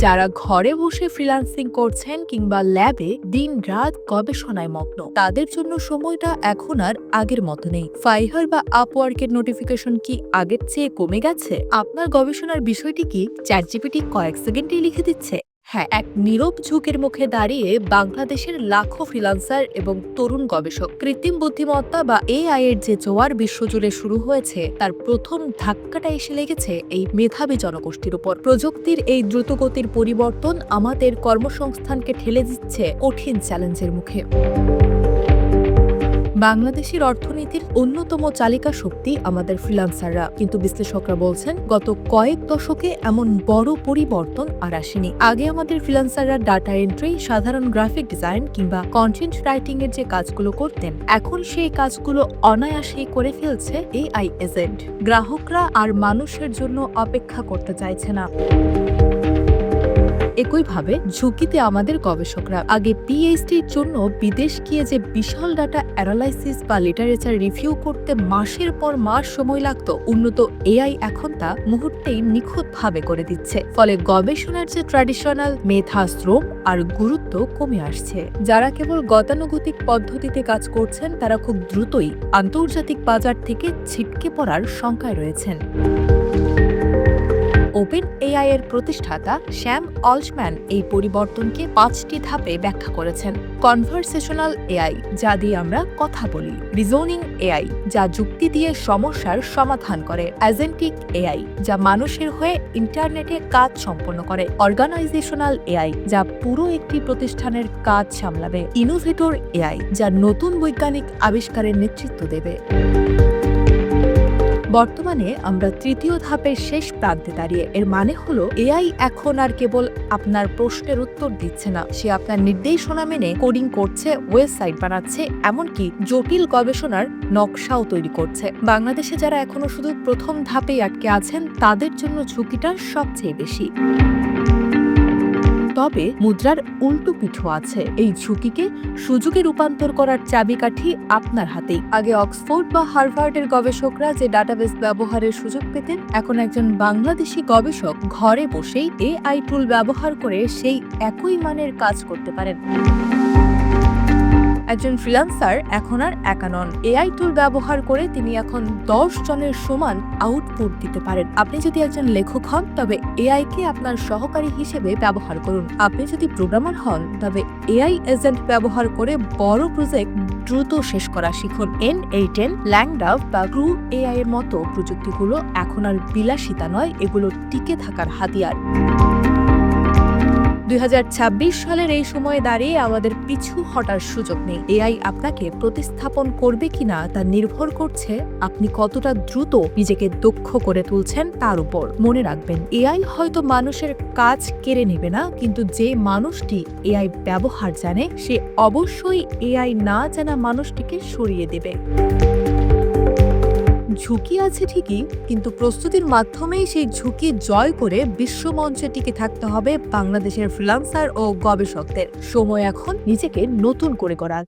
যারা ঘরে বসে ফ্রিল্যান্সিং করছেন কিংবা ল্যাবে দিন-রাত গবেষণায় মগ্ন, তাদের জন্য সময়টা এখন আর আগের মতো নেই। ফাইবার বা আপওয়ার্কের নোটিফিকেশন কি আগের চেয়ে কমে গেছে? আপনার গবেষণার বিষয়টি কি চ্যাটজিপিটি কয়েক সেকেন্ডেই লিখে দিচ্ছে? হ্যাঁ, এক নীরব ঝুঁকির মুখে দাঁড়িয়ে বাংলাদেশের লাখো ফ্রিল্যান্সার এবং তরুণ গবেষক কৃত্রিম বুদ্ধিমত্তা বা এআই এর যে জোয়ার বিশ্বজুড়ে শুরু হয়েছে, তার প্রথম ধাক্কাটা এসে লেগেছে এই মেধাবী জনগোষ্ঠীর উপর। প্রযুক্তির এই দ্রুতগতির পরিবর্তন আমাদের কর্মসংস্থানকে ঠেলে দিচ্ছে কঠিন চ্যালেঞ্জের মুখে। বাংলাদেশের অর্থনীতির অন্যতম চালিকা শক্তি আমাদের ফ্রিল্যান্সাররা, কিন্তু বিশ্লেষকরা বলছেন গত কয়েক দশকে এমন বড় পরিবর্তন আর আসেনি। আগে আমাদের ফ্রিল্যান্সাররা ডাটা এন্ট্রি, সাধারণ গ্রাফিক ডিজাইন কিংবা কন্টেন্ট রাইটিং এর যে কাজগুলো করতেন, এখন সেই কাজগুলো অনায়াসেই করে ফেলছে এআই এজেন্ট। গ্রাহকরা আর মানুষের জন্য অপেক্ষা করতে চাইছে না। একইভাবে ঝুঁকিতে আমাদের গবেষকরা। আগে পিএইচডির জন্য বিদেশ গিয়ে যে বিশাল ডাটা অ্যানালাইসিস বা লিটারেচার রিভিউ করতে মাসের পর মাস সময় লাগতো, উন্নত এআই এখন তা মুহূর্তেই নিখুঁতভাবে করে দিচ্ছে। ফলে গবেষণার যে ট্র্যাডিশনাল মেধা, শ্রম আর গুরুত্ব কমে আসছে। যারা কেবল গতানুগতিক পদ্ধতিতে কাজ করছেন, তারা খুব দ্রুতই আন্তর্জাতিক বাজার থেকে ছিটকে পড়ার শঙ্কায় রয়েছেন। ওপেন এআই এর প্রতিষ্ঠাতা স্যাম অল্টম্যান এই পরিবর্তনকে 5টি ধাপে ব্যাখ্যা করেছেন। কনভারসেশনাল এআই, যা দিয়ে আমরা কথা বলি; রিজনিং এআই, যা যুক্তি দিয়ে সমস্যার সমাধান করে; অ্যাজেন্টিক এআই, যা মানুষের হয়ে ইন্টারনেটে কাজ সম্পন্ন করে; অর্গানাইজেশনাল এআই, যা পুরো একটি প্রতিষ্ঠানের কাজ সামলাবে; ইনোভেটর এআই, যা নতুন বৈজ্ঞানিক আবিষ্কারের নেতৃত্ব দেবে। বর্তমানে আমরা তৃতীয় ধাপের শেষ প্রান্তে দাঁড়িয়ে। এর মানে হলো, এআই এখন আর কেবল আপনার প্রশ্নের উত্তর দিচ্ছে না, সে আপনার নির্দেশনা মেনে কোডিং করছে, ওয়েবসাইট বানাচ্ছে, এমনকি জটিল গবেষণার নকশাও তৈরি করছে। বাংলাদেশে যারা এখনো শুধু প্রথম ধাপেই আটকে আছেন, তাদের জন্য ঝুঁকিটা সবচেয়ে বেশি। তবে মুদ্রার উল্টো পিঠও আছে। এই ঝুঁকিকে সুযোগে রূপান্তর করার চাবিকাঠি আপনার হাতেই। আগে অক্সফোর্ড বা হার্ভার্ডের গবেষকরা যে ডাটাবেস ব্যবহারের সুযোগ পেতেন, এখন একজন বাংলাদেশি গবেষক ঘরে বসেই এআই টুল ব্যবহার করে সেই একই মানের কাজ করতে পারেন। একজন ফ্রিল্যান্সার এখন আর একা নন। এআই টুল ব্যবহার করে তিনি এখন 10 জনের সমান আউটপুট দিতে পারেন। আপনি যদি একজন লেখক হন, তবে এআই কে আপনার সহকারী হিসেবে ব্যবহার করুন। আপনি যদি প্রোগ্রামার হন, তবে এআই এজেন্ট ব্যবহার করে বড় প্রজেক্ট দ্রুত শেষ করা শিখুন। N8N, LangDAV বা Crew AI এর মতো প্রযুক্তিগুলো এখন আর বিলাসিতা নয়, এগুলো টিকে থাকার হাতিয়ার। 2026 সালের এই সময়ে দাঁড়িয়ে আমাদের পিছু হটার সুযোগ নেই। এআই আপনাকে প্রতিস্থাপন করবে কিনা তা নির্ভর করছে আপনি কতটা দ্রুত নিজেকে দক্ষ করে তুলছেন তার উপর। মনে রাখবেন, এআই হয়তো মানুষের কাজ কেড়ে নেবে না, কিন্তু যে মানুষটি এআই ব্যবহার জানে, সে অবশ্যই এআই না জানা মানুষটিকে সরিয়ে দেবে। ঝুঁকি আছে ঠিকই, কিন্তু প্রস্তুতির মাধ্যমেই সেই ঝুঁকি জয় করে বিশ্বমঞ্চে টিকে থাকতে হবে বাংলাদেশের ফ্রিল্যান্সার ও গবেষকদের। সময় এখন নিজেকে নতুন করে গড়ার।